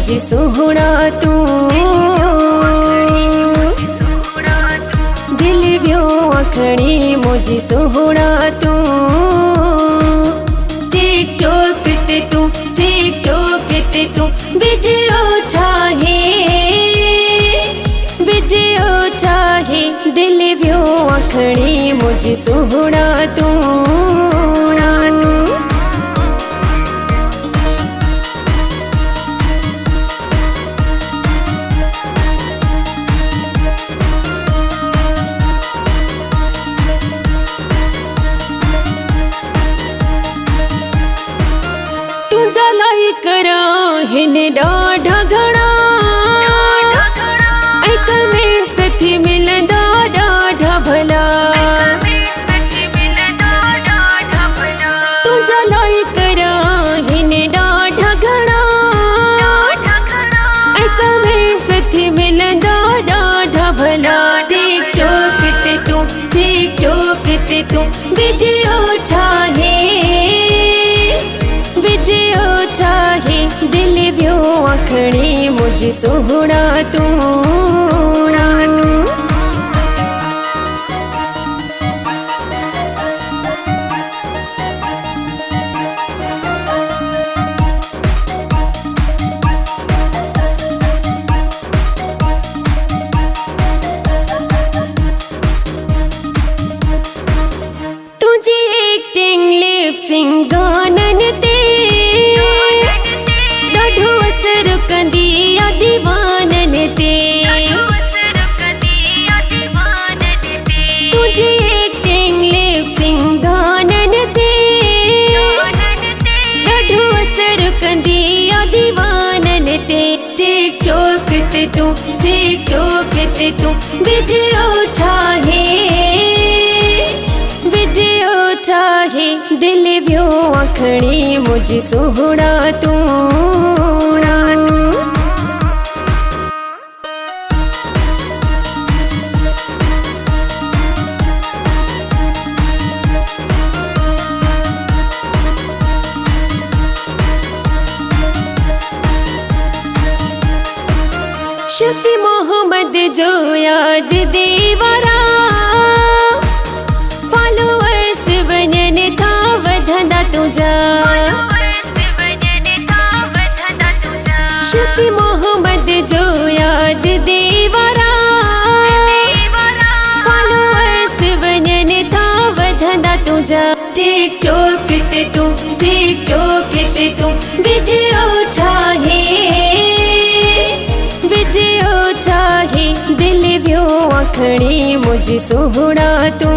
मुझे सोहना तू, दिल व्यो आखणी मुझे सोहना तू। टिकटॉक ते तू, टिकटॉक ते तू वीडियो ठाहे, वीडियो ठाहे, दिल व्यो आखणी मुझे सोहना तू। तुझा लाई करा हिन ॾाढा घणा, ऐं कमेंट सथी मिलंदा ॾाढा भला। तुझा लाई करा हिन ॾाढा घणा, ऐं कमेंट सथी मिलंदा ॾाढा भला। टिकटॉक ते तू, टिकटॉक ते तू वीडियो ठाहे, वीडियो ठाहे, दिल व्यो आखणी मुझे सोहना तू। तुझी एक्टिंग लिपसिंग गानन ते ॾाढो असर कंदी आ दीवानन ते। तुझी एक्टिंग लिपसिंग गानन ते ॾाढो असर कंदी आ दीवानन ते। टिकटॉक ते तू, टिकटॉक ते तू वीडियो ठाहे, वीडियो ठाहे, दिल व्यो आखणी मुझे सोहना तू। शफी मोहम्मद जो आज दीवारा, फॉलोअर्स वञन था वधंदा तुझा। शफी मोहम्मद जो आज दीवारा, फॉलोअर्स वञन था वधंदा तुझा। टिकटॉक ते तू, टिकटॉक ते तू वीडियो ठाहे, वीडियो ठाहे, दिल व्यो आखणी मुझे सोहना तू।